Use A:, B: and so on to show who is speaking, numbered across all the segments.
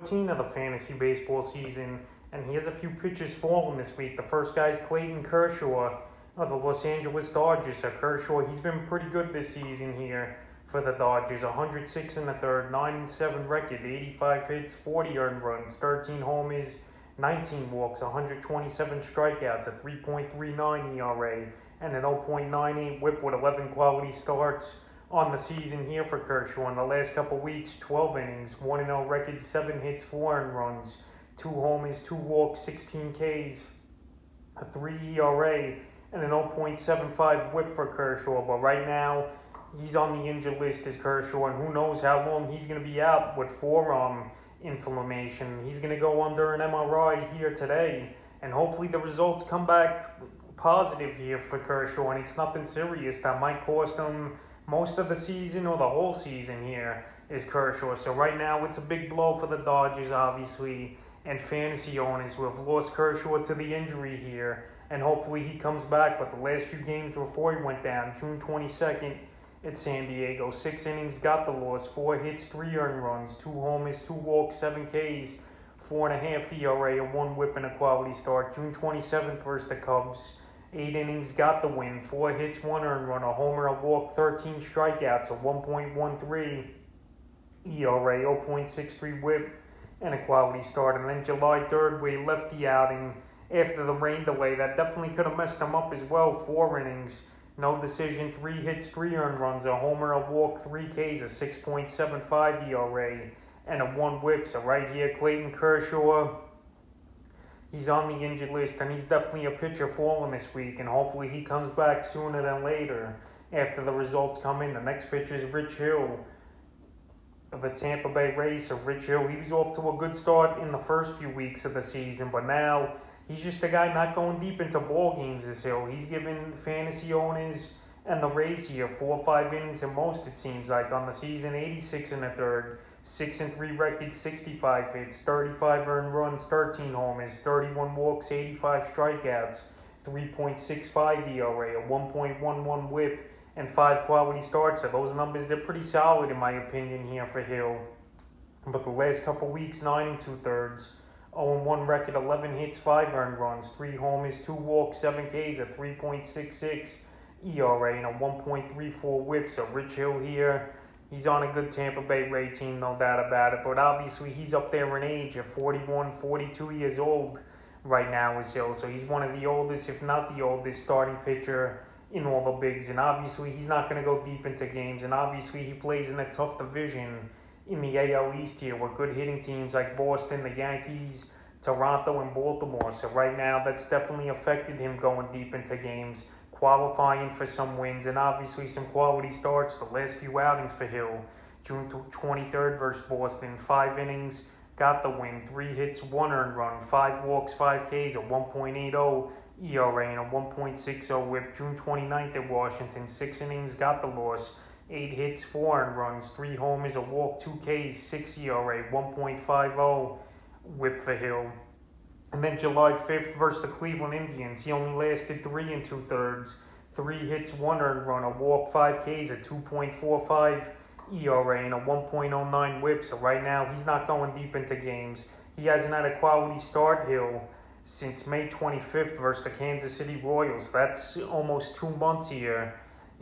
A: 14 of the fantasy baseball season, and he has a few pitchers falling this week. The first guy is Clayton Kershaw of the Los Angeles Dodgers. So Kershaw, he's been pretty good this season here for the Dodgers. 106 in the third, 9-7 record, 85 hits, 40 earned runs, 13 homers, 19 walks, 127 strikeouts, a 3.39 ERA, and an 0.98 WHIP with 11 quality starts on the season here for Kershaw. In the last couple weeks, 12 innings, 1-0 record, 7 hits, 4 earned runs, 2 homers, 2 walks, 16 Ks, a 3 ERA, and an 0.75 WHIP for Kershaw. But right now, he's on the injured list as Kershaw, and who knows how long he's going to be out with forearm inflammation. He's going to go under an MRI here today, and hopefully the results come back positive here for Kershaw, and it's nothing serious that might cost him most of the season or the whole season here is Kershaw. So right now it's a big blow for the Dodgers, obviously, and fantasy owners who have lost Kershaw to the injury here, and hopefully he comes back. But the last few games before he went down, June 22nd at San Diego, 6 innings, got the loss, 4 hits, 3 earned runs, 2 homers, 2 walks, 7 Ks, 4.5 ERA, and 1 WHIP and a quality start. June 27th versus the Cubs, 8 innings, got the win, 4 hits, 1 earned run, a homer, a walk, 13 strikeouts, a 1.13 ERA, 0.63 WHIP, and a quality start. And then July 3rd, where he left the outing after the rain delay, that definitely could have messed him up as well. 4 innings, no decision, 3 hits, 3 earned runs, a homer, a walk, 3 Ks, a 6.75 ERA, and a 1 WHIP. So right here, Clayton Kershaw, he's on the injured list, and he's definitely a pitcher falling this week, and hopefully he comes back sooner than later after the results come in. The next pitcher is Rich Hill of the Tampa Bay Rays. So Rich Hill, he was off to a good start in the first few weeks of the season, but now he's just a guy not going deep into ball games this Hill. He's giving fantasy owners and the Rays here 4 or 5 innings at most, it seems like, on the season. 86 in the third, 6-3 record, 65 hits, 35 earned runs, 13 homers, 31 walks, 85 strikeouts, 3.65 ERA, a 1.11 WHIP, and 5 quality starts. So those numbers, they're pretty solid in my opinion here for Hill. But the last couple weeks, 9 2/3, 0-1 record, 11 hits, 5 earned runs, 3 homers, 2 walks, 7 Ks, a 3.66 ERA, and a 1.34 WHIP. So Rich Hill here, he's on a good Tampa Bay Ray team, no doubt about it. But obviously he's up there in age at 41, 42 years old right now is Hill. So he's one of the oldest, if not the oldest, starting pitcher in all the bigs. And obviously he's not going to go deep into games. And obviously he plays in a tough division in the AL East here with good hitting teams like Boston, the Yankees, Toronto, and Baltimore. So right now that's definitely affected him going deep into games, qualifying for some wins, and obviously some quality starts. The last few outings for Hill, June 23rd versus Boston, 5 innings, got the win, 3 hits, 1 earned run, 5 walks, 5 Ks, a 1.80 ERA, and a 1.60 WHIP. June 29th at Washington, 6 innings, got the loss, 8 hits, 4 earned runs, 3 homers, a walk, 2 Ks, 6 ERA, 1.50 WHIP for Hill. And then July 5th versus the Cleveland Indians, he only lasted 3 2/3, 3 hits, 1 earned run, a walk, 5 Ks, a 2.45 ERA, and a 1.09 WHIP. So right now he's not going deep into games. He hasn't had a quality start, Hill, since May 25th versus the Kansas City Royals. That's almost 2 months here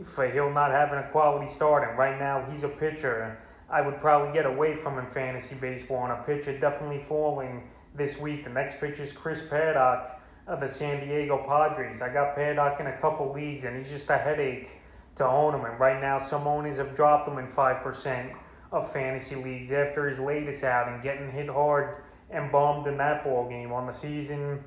A: for Hill not having a quality start. And right now he's a pitcher I would probably get away from in fantasy baseball, and a pitcher definitely falling this week. The next pitcher is Chris Paddock of the San Diego Padres. I got Paddock in a couple leagues, and he's just a headache to own him. And right now some owners have dropped him in 5% of fantasy leagues after his latest outing, getting hit hard and bombed in that ball game. On the season,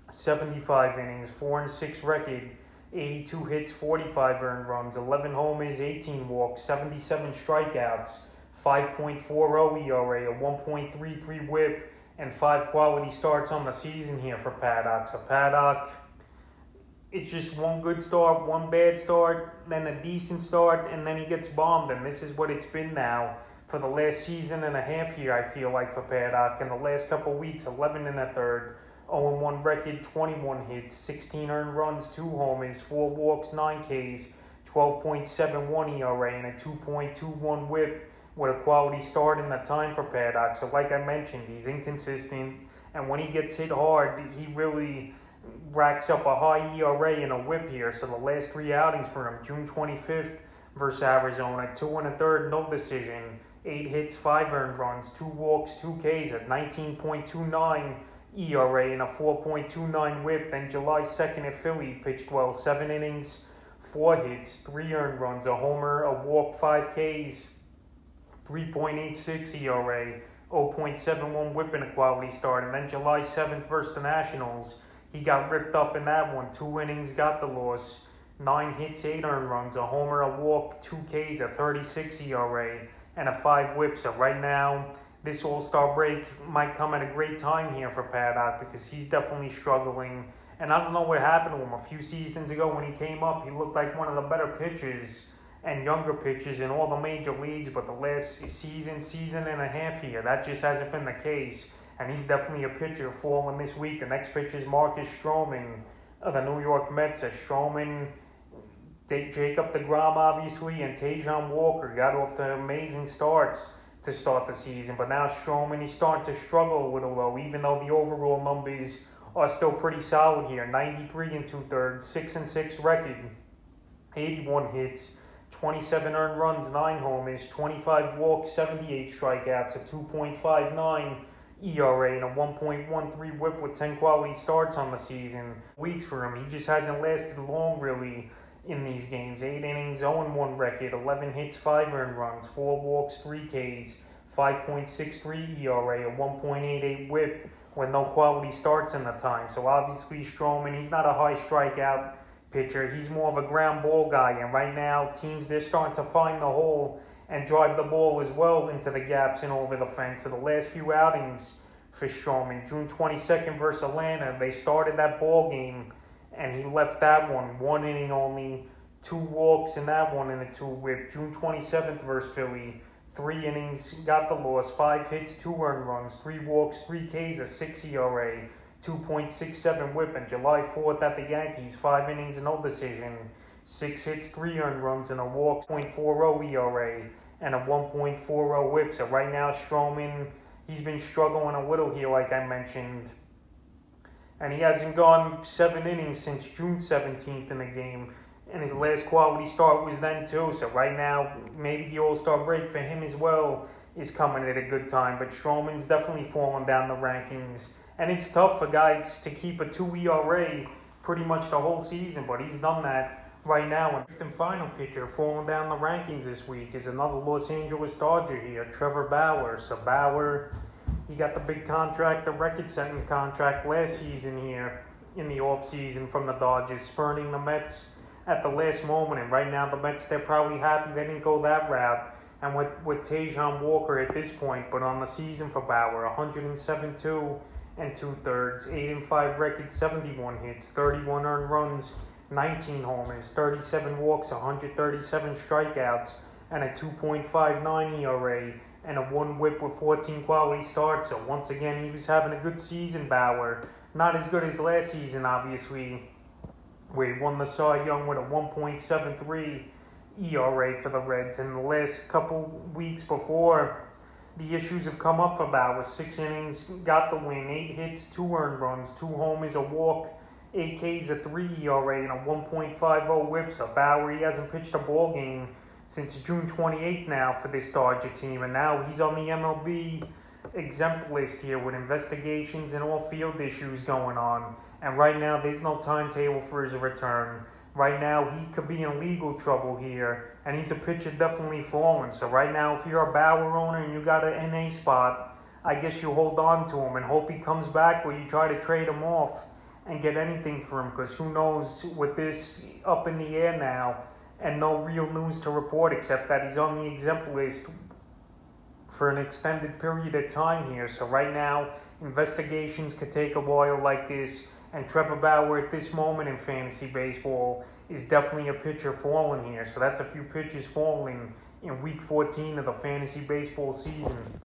A: 75 innings, 4-6 record, 82 hits, 45 earned runs, 11 homers, 18 walks, 77 strikeouts, 5.40 ERA, a 1.33 WHIP, and 5 quality starts on the season here for Paddock. So Paddock, it's just one good start, one bad start, then a decent start, and then he gets bombed. And this is what it's been now for the last season and a half here, I feel like, for Paddock. In the last couple weeks, 11 in the third, 0-1 record, 21 hits, 16 earned runs, 2 homers, 4 walks, 9 Ks, 12.71 ERA, and a 2.21 WHIP with a quality start in the time for Paddock. So like I mentioned, he's inconsistent, and when he gets hit hard, he really racks up a high ERA and a whip here. So the last three outings for him: June 25th versus Arizona, 2 1/3, no decision, 8 hits, 5 earned runs, 2 walks, 2 Ks at 19.29 ERA and a 4.29 whip. Then July 2nd at Philly, pitched well, 7 innings, 4 hits, 3 earned runs, a homer, a walk, 5 Ks, 3.86 ERA, 0.71 whip in a quality start. And then July 7th versus the Nationals, he got ripped up in that one. 2 innings, got the loss, 9 hits, 8 earned runs, a homer, a walk, 2 Ks, a 36 ERA, and a 5 whip. So right now, this All-Star break might come at a great time here for Paddock, because he's definitely struggling. And I don't know what happened to him. A few seasons ago when he came up, he looked like one of the better pitchers and younger pitchers in all the major leagues. But the last season and a half here, that just hasn't been the case. And he's definitely a pitcher falling this week. The next pitcher is Marcus Stroman of the New York Mets. Stroman, Jacob deGrom obviously, and Tajon Walker got off to amazing starts to start the season. But now Stroman, he's starting to struggle a little though, even though the overall numbers are still pretty solid here. 93 2/3, 6-6 record, 81 hits, 27 earned runs, 9 homers, 25 walks, 78 strikeouts, a 2.59 ERA and a 1.13 whip with 10 quality starts on the season. Weeks for him, he just hasn't lasted long really in these games. 8 innings, 0-1 record, 11 hits, 5 earned runs, 4 walks, 3 Ks, 5.63 ERA, a 1.88 whip with no quality starts in the time. So obviously Stroman, he's not a high strikeout pitcher. He's more of a ground ball guy. And right now, teams, they're starting to find the hole and drive the ball as well into the gaps and over the fence. So the last few outings for Stroman, June 22nd versus Atlanta, they started that ball game and he left that one inning only, 2 walks in that one and a 2 whip. June 27th versus Philly, 3 innings, got the loss, 5 hits, 2 earned runs, 3 walks, 3 Ks, a 6 ERA, 2.67 whip. And July 4th at the Yankees, 5 innings, no decision, 6 hits, 3 earned runs, and a walk, 0.40 ERA, and a 1.40 whip. So right now, Stroman, he's been struggling a little here, like I mentioned. And he hasn't gone 7 innings since June 17th in the game. And his last quality start was then too. So right now, maybe the All-Star break for him as well is coming at a good time. But Stroman's definitely falling down the rankings. And it's tough for guys to keep a 2 ERA pretty much the whole season. But he's done that right now. And fifth and final pitcher falling down the rankings this week is another Los Angeles Dodger here, Trevor Bauer. So Bauer, he got the big contract, the record-setting contract last season here in the offseason from the Dodgers, spurning the Mets at the last moment. And right now the Mets, they're probably happy they didn't go that route. And with Tajon Walker at this point, but on the season for Bauer, 107 2 2/3, 8-5 record, 71 hits, 31 earned runs, 19 homers, 37 walks, 137 strikeouts, and a 2.59 ERA, and a 1 whip with 14 quality starts. So once again, he was having a good season, Bauer. Not as good as last season, obviously, where he won the Cy Young with a 1.73 ERA for the Reds. In the last couple weeks before, the issues have come up for Bauer. 6 innings, got the win, 8 hits, 2 earned runs, 2 homers, a walk, 8 Ks, a 3 ERA, and a 1.50 whip. So Bauer, he hasn't pitched a ball game since June 28th now for this Dodger team. And now he's on the MLB exempt list here with investigations and all field issues going on. And right now, there's no timetable for his return. Right now, he could be in legal trouble here, and he's a pitcher definitely falling. So right now, if you're a Bauer owner and you got an NA spot, I guess you hold on to him and hope he comes back, or you try to trade him off and get anything for him, because who knows, with this up in the air now and no real news to report except that he's on the exempt list for an extended period of time here. So right now, investigations could take a while like this. And Trevor Bauer at this moment in fantasy baseball is definitely a pitcher falling here. So that's a few pitchers falling in week 14 of the fantasy baseball season.